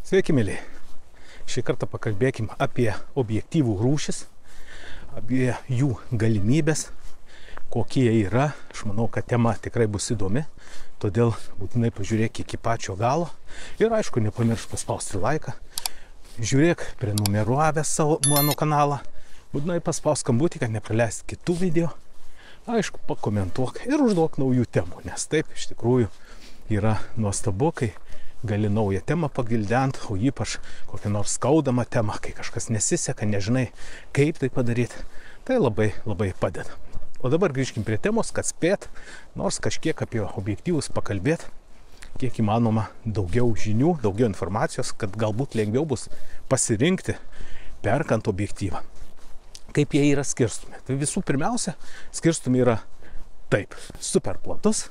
Sveiki, mėlyje. Šį kartą pakalbėkim apie objektyvų rūšis, apie jų galimybės, kokie jie yra. Aš manau, kad tema tikrai bus įdomi, todėl būtinai pažiūrėk iki pačio galo. Ir aišku, nepamiršk paspausti laiką. Žiūrėk, prenumeruavęs mano kanalą. Būtinai paspausk skambutį, kad nepraleist kitų video. Aišku, pakomentuok ir užduok naujų temų, nes taip iš tikrųjų yra nuostabu, kai gali naują temą pagildent, o ypač kokią nors skaudamą temą, kai kažkas nesiseka, nežinai, kaip tai padaryti. Tai labai padeda. O dabar grįžkim prie temos, kad spėt, nors kažkiek apie objektyvus pakalbėti, kiek įmanoma daugiau žinių, daugiau informacijos, kad galbūt lengviau bus pasirinkti, perkant objektyvą. Kaip jie yra skirstomi? Tai visų pirmiausia, skirstomi yra taip. Super platus,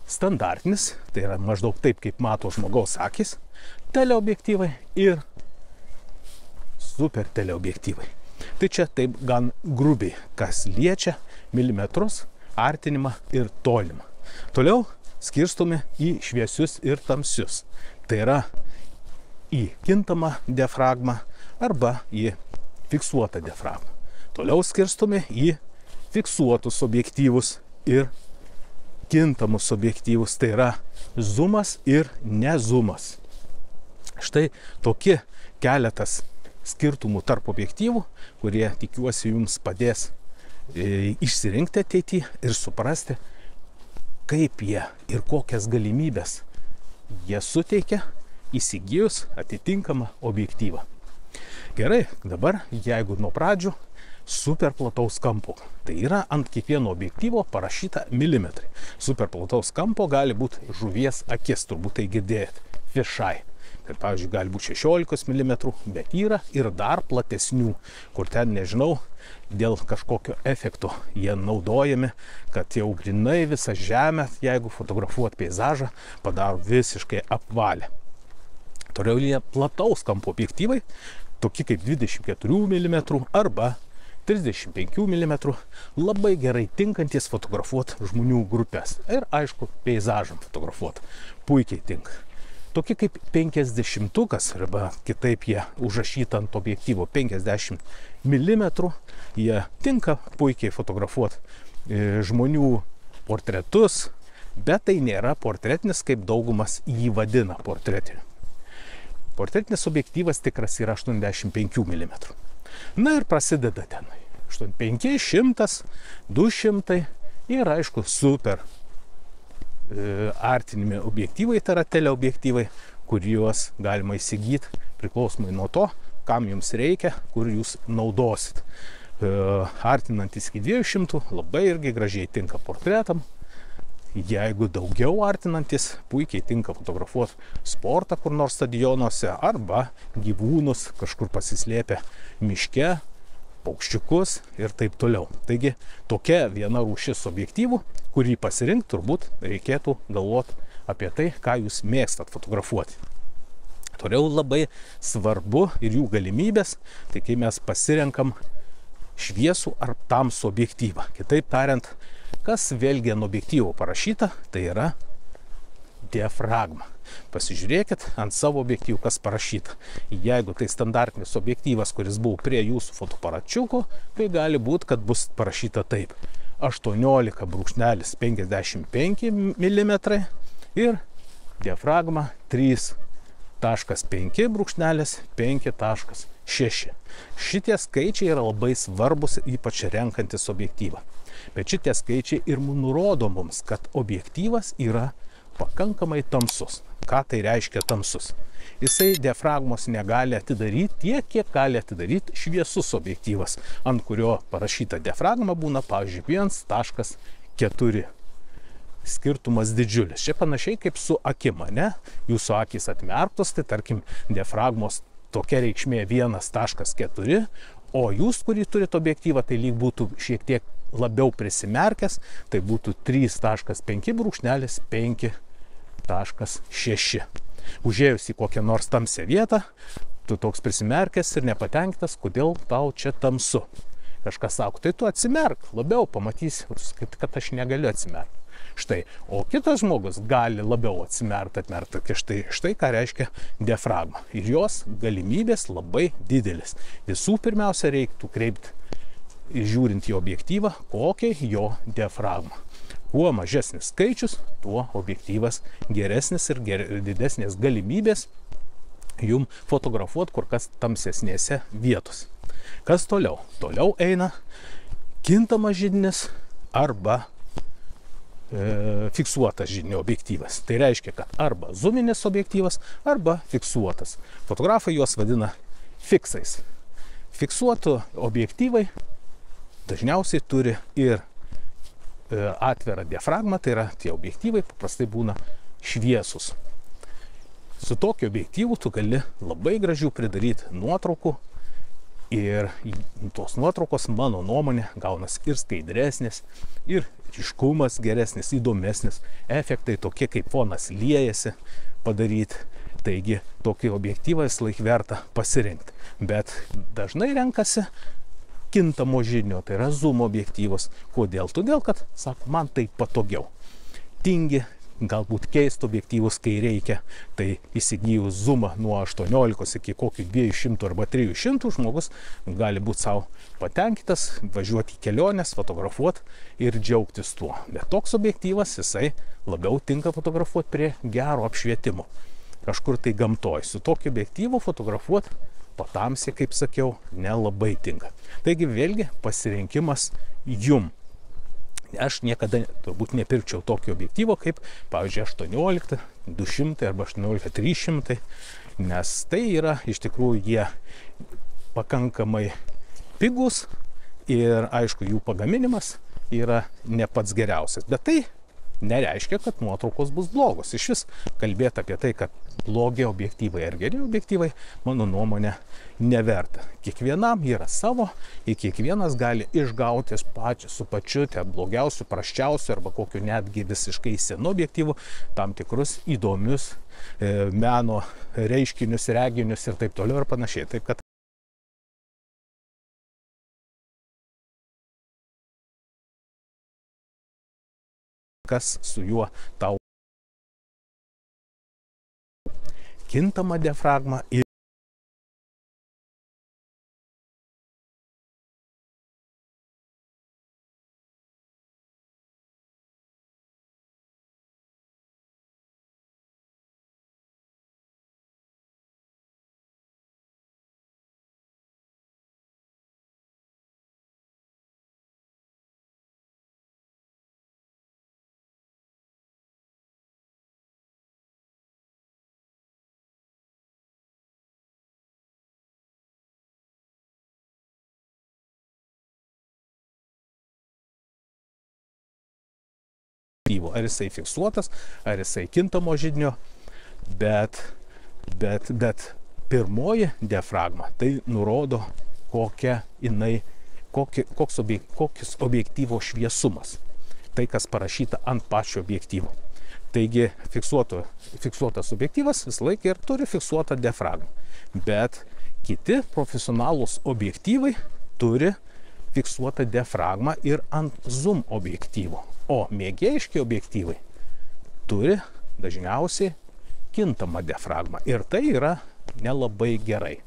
standartinis, tai yra maždaug taip, kaip mato žmogaus akis, teleobjektyvai ir super teleobjektyvai. Tai čia taip gan grubiai, kas liečia milimetrus, artinimą ir tolimą. Toliau skirstomi į šviesius ir tamsius. Tai yra į kintamą diafragmą arba į fiksuotą diafragmą. Toliau skirstomi į fiksuotus objektyvus ir kintamus objektyvus, tai yra zumas ir nezumas. Štai tokie keletas skirtumų tarp objektyvų, kurie tikiuosi jums padės išsirinkti ateityje ir suprasti, kaip jie ir kokias galimybės jie suteikia įsigijus atitinkamą objektyvą. Gerai, dabar jeigu nuo pradžių super plataus kampo. Tai yra ant kiekvieno objektyvo parašyta milimetrai. Super plataus kampo gali būti žuvies akis, turbūt tai girdėjot, fisheye. Kad, pavyzdžiui, gali būti 16 mm, bet yra ir dar platesnių, kur ten, nežinau, dėl kažkokio efekto jie naudojami, kad jau grinai visą žemę, jeigu fotografuot peizažą, padaro visiškai apvalę. Toliau jie plataus kampo objektyvai, tokie kaip 24 mm arba 35 mm, labai gerai tinkantis fotografuoti žmonių grupės. Ir aišku, peizažam fotografuoti puikiai tinka. Tokie kaip 50-ukas, arba kitaip jie užrašyta ant objektyvo 50 mm, jie tinka puikiai fotografuoti žmonių portretus, bet tai nėra portretinis, kaip daugumas jį vadina portretiniu. Portretinis objektyvas tikras yra 85 mm. Na ir prasideda ten 85, 100, 200 ir aišku super artinimi objektyvai, tai yra teleobjektyvai, kuriuos galima įsigyti priklausomai nuo to, kam jums reikia, kur jūs naudosit. Artinantis iki 200 labai irgi gražiai tinka portretam. Jeigu daugiau artinantis, puikiai tinka fotografuoti sportą kur nors stadionuose arba gyvūnus kažkur pasislėpę miške, paukščiukus ir taip toliau. Taigi tokia viena rūšis objektyvų, kurį pasirinkti turbūt reikėtų galvoti apie tai, ką jūs mėgstat fotografuoti. Toliau labai svarbu ir jų galimybės, tai kai mes pasirenkam šviesų ar tamsų objektyvą. Kitaip tariant, kas vėlgi ant objektyvo parašyta, tai yra diafragma. Pasižiūrėkit ant savo objektyvų, kas parašyta. Jeigu tai standartinis objektyvas, kuris buvo prie jūsų fotoaparačiuko, tai gali būti, kad bus parašyta taip. 18,55 mm ir diafragma 3,5,5,6. Šitie skaičiai yra labai svarbus, ypač renkantis objektyvą. Bet šitie skaičiai ir nurodo mums, kad objektyvas yra pakankamai tamsus. Ką tai reiškia tamsus? Jisai diafragmos negali atidaryti tiek, kiek gali atidaryti šviesus objektyvas, ant kurio parašyta diafragma būna, pavyzdžiui, 1,4. Skirtumas didžiulis. Čia panašiai kaip su akim, ne? Jūsų akys atmerktos, tai tarkim diafragmos tokia reikšmė 1,4, o jūs, kurį turite objektyvą, tai lyg būtų šiek tiek labiau prisimerkęs, tai būtų 3,5,5,6. Užėjus į kokią nors tamsią vietą, tu toks prisimerkęs ir nepatenkintas, kodėl tau čia tamsu. Kažkas sako, tai tu atsimerk, labiau pamatysi, kad aš negaliu atsimerkti. Štai. O kitas žmogus gali labiau atsimerti, atmerti. Štai ką reiškia diafragma. Ir jos galimybės labai didelis. Visų pirmiausia reiktų kreipti, žiūrint į objektyvą, kokia jo diafragma. Kuo mažesnis skaičius, tuo objektyvas geresnis ir didesnės galimybės jum fotografuoti kur kas tamsesnėse vietose. Kas toliau? Toliau eina kintamas židinys arba fiksuotas židinio objektyvas. Tai reiškia, kad arba zoominis objektyvas, arba fiksuotas. Fotografai juos vadina fiksais. Fiksuotų objektyvai dažniausiai turi ir atvirą diafragmą, tai yra tie objektyvai paprastai būna šviesus. Su tokiu objektyvu tu gali labai gražių pridaryti nuotraukų ir tos nuotraukos, mano nuomonė, gaunas ir skaidresnis, ir ryškumas geresnis, įdomesnis, efektai tokie kaip fonas liejasi padaryti. Taigi tokį objektyvą visąlaik verta pasirinkti. Bet dažnai renkasi kintamo židinio, tai yra zoom objektyvas. Kodėl? Todėl, kad, sako, man tai patogiau. Tingi galbūt keisti objektyvus, kai reikia, tai įsigijus zoomą nuo 18 iki kokių 200 arba 300 žmogus gali būti savo patenkintas, važiuoti į keliones, fotografuoti ir džiaugtis tuo. Bet toks objektyvas, jisai labiau tinka fotografuoti prie gero apšvietimo. Kažkur tai gamtoj. Su tokiu objektyvu fotografuoti patamsiai, kaip sakiau, nelabai tinka. Taigi vėlgi pasirinkimas jum. Aš niekada turbūt nepirkčiau tokio objektyvo kaip, pavyzdžiui, 18, 200 arba 18, 300, nes tai yra, iš tikrųjų, jie pakankamai pigus ir, aišku, jų pagaminimas yra ne pats geriausias. Bet tai nereiškia, kad nuotraukos bus blogos. Iš vis kalbėti apie tai, kad blogi objektyvai ar geri objektyvai, mano nuomonė, neverta. Kiekvienam yra savo ir kiekvienas gali išgauti su pačiu blogiausiu, prasčiausiu arba kokiu netgi visiškai senu objektyvu tam tikrus įdomius meno reiškinius, reginius ir taip toliau ir panašiai. Taip kad kas su juo tau kintama diafragma ir ar jisai fiksuotas, ar jisai kintamo židinio, bet pirmoji diafragma tai nurodo, koks objektyvo šviesumas. Tai, kas parašyta ant pačio objektyvo. Taigi fiksuotas objektyvas visą laiką ir turi fiksuotą diafragmą. Bet kiti profesionalūs objektyvai turi fiksuotą diafragmą ir ant zoom objektyvo. O mėgėjiški objektyvai turi dažniausiai kintamą diafragmą. Ir tai yra nelabai gerai.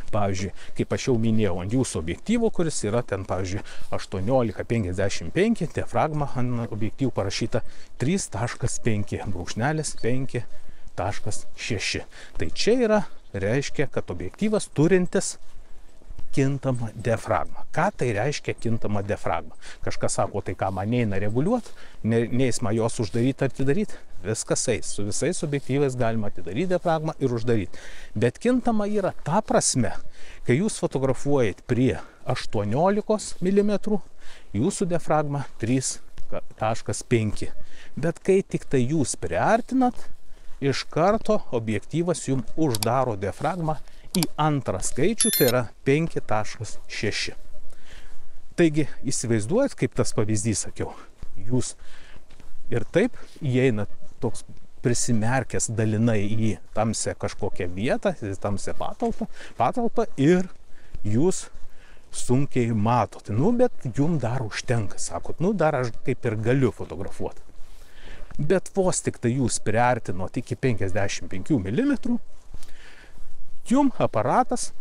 Pavyzdžiui, kaip aš jau minėjau, ant jūsų objektyvo, kuris yra ten, pavyzdžiui, 18-55, diafragma ant objektyvų parašyta 3.5, brūkšnelis 5.6. Tai čia yra, reiškia, kad objektyvas turintis kintamą diafragmą. Ką tai reiškia kintama diafragma? Kažkas sako, tai ką man neina reguliuoti, neis man jos uždaryti ar atidaryti, viskas eis. Su visais objektyvais galima atidaryti diafragmą ir uždaryti. Bet kintama yra ta prasme, kai jūs fotografuojat prie 18 mm, jūsų diafragma 3.5. Bet kai tik tai jūs priartinat, iš karto objektyvas jums uždaro diafragmą į antrą skaičių, tai yra 5.6. Taigi, įsivaizduojat, kaip tas pavyzdys, sakiau, jūs ir taip įeinat toks prisimerkęs dalinai į tamsią kažkokią vietą, į tamsią patalpą ir jūs sunkiai matot. Bet jum dar užtenka, sakot, dar aš kaip ir galiu fotografuoti. Bet vos tik tai jūs priartinot iki 55 mm, jum aparatas,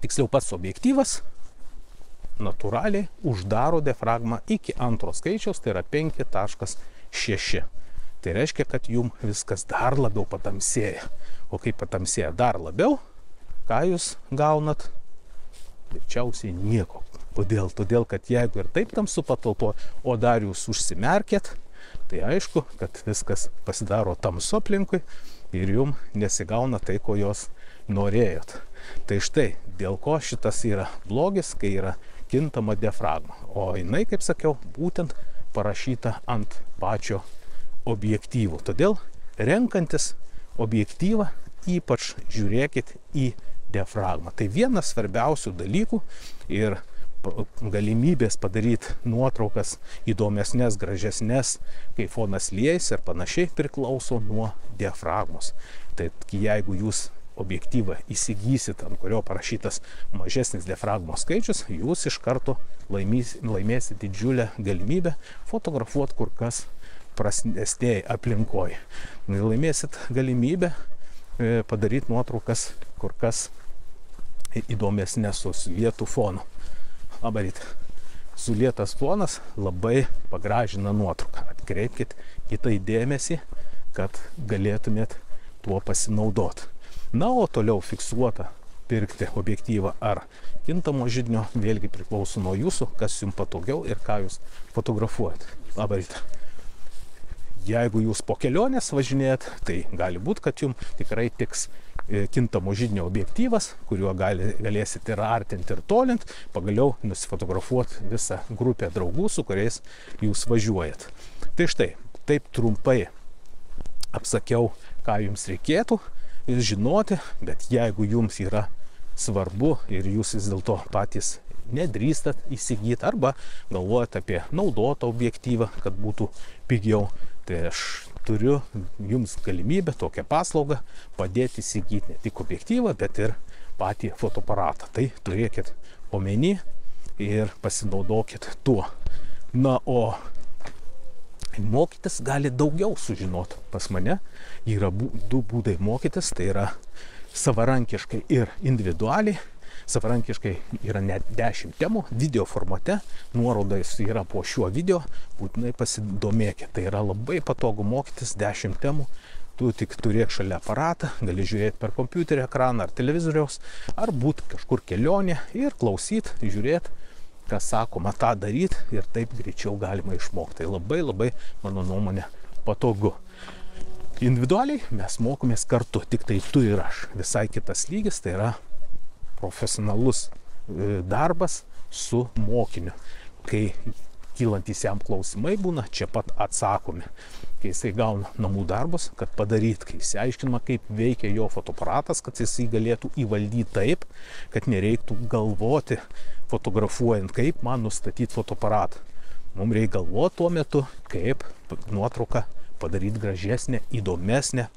tiksliau pats objektyvas, natūraliai uždaro diafragmą iki antro skaičiaus, tai yra 5.6. Tai reiškia, kad jum viskas dar labiau patamsėja. O kai patamsėja dar labiau, ką jūs gaunat? Greičiausiai nieko. Kodėl? Todėl, kad jeigu ir taip tamsu patalpo, o dar jūs užsimerkėt, tai aišku, kad viskas pasidaro tamsu aplinkui ir jum nesigauna tai, ko jūs norėjot. Tai štai, dėl ko šitas yra blogis, kai yra kintama diafragma. O jinai, kaip sakiau, būtent parašyta ant pačio objektyvo. Todėl, renkantis objektyvą, ypač žiūrėkit į diafragmą. Tai vienas svarbiausių dalykų ir galimybės padaryti nuotraukas įdomesnės, gražesnės, kai fonas liejasi ir panašiai, priklauso nuo diafragmos. Tai jeigu jūs objektyvą įsigysit, ant kurio parašytas mažesnis diafragmos skaičius, jūs iš karto laimėsit didžiulę galimybę fotografuoti kur kas prastesnėj aplinkoj. Laimėsit galimybę padaryti nuotraukas kur kas įdomesnės su sulietu fonu. Labaryt. Sulietas fonas labai pagražina nuotrauką. Atkreipkit į tai dėmesį, kad galėtumėt tuo pasinaudoti. Na, o toliau fiksuota pirkti objektyvą ar kintamo židinio, vėlgi priklauso nuo jūsų, kas jums patogiau ir ką jūs fotografuojat. Labą rytą. Jeigu jūs po kelionės važinėjat, tai gali būti, kad jums tikrai tiks kintamo židinio objektyvas, kuriuo galėsite ir artinti ir tolint, pagaliau nusifotografuoti visą grupę draugų, su kuriais jūs važiuojat. Tai štai, taip trumpai apsakiau, ką jums reikėtų žinoti, bet jeigu jums yra svarbu ir jūs vis dėlto patys nedrįstat įsigyti arba galvojat apie naudotą objektyvą, kad būtų pigiau, tai aš turiu jums galimybę, tokią paslaugą, padėti įsigyti ne tik objektyvą, bet ir patį fotoaparatą. Tai turėkit omeny ir pasinaudokit tuo. Na, o mokytis gali daugiau sužinoti pas mane. Yra du būdai mokytis, tai yra savarankiškai ir individualiai. Savarankiškai yra net 10 temų video formate, nuorodas yra po šiuo video, būtinai pasidomėkit. Tai yra labai patogu mokytis, 10 temų, tu tik turėk šalia aparatą, gali žiūrėti per kompiuterio ekraną ar televizoriaus, ar būt kažkur kelionė ir klausyt, žiūrėt, kas sakoma, tą daryti ir taip greičiau galima išmokti. Tai labai, mano nuomonė, patogu. Individualiai mes mokomės kartu, tik tai tu ir aš. Visai kitas lygis, tai yra profesionalus darbas su mokiniu. Kai kylantys jam klausimai būna, čia pat atsakomi. Kai jisai gauna namų darbus, kad padaryt, kai išsiaiškinama, kaip veikia jo fotoaparatas, kad jisai galėtų įvaldyti taip, kad nereiktų galvoti fotografuojant, kaip man nustatyti fotoaparatą. Mums reikia galvoti tuo metu, kaip nuotrauką padaryti gražesnę, įdomesnę,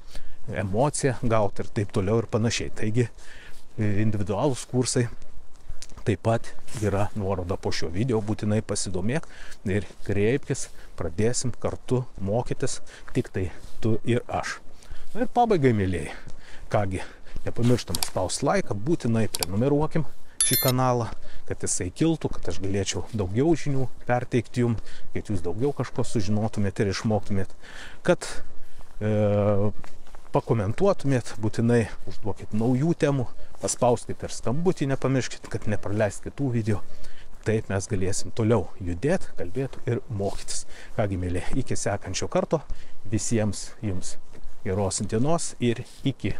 emociją gauti ir taip toliau ir panašiai. Taigi individualūs kursai taip pat yra nuoroda po šio video, būtinai pasidomėk ir kreipkis, pradėsim kartu mokytis, tik tai tu ir aš. Na ir pabaigai, mėlyjei, kągi, nepamirštam spausti laiką, būtinai prenumeruokim šį kanalą, kad jisai kiltų, kad aš galėčiau daugiau žinių perteikti jums, kad jūs daugiau kažko sužinotumėt ir išmoktumėt, kad pakomentuotumėt, būtinai užduokit naujų temų, paspauskit ir skambutį, nepamirškit, kad nepraleist kitų video. Taip mes galėsim toliau judėti, kalbėti ir mokytis. Kągi, mėly, iki sekančio karto, visiems jums geros dienos ir iki.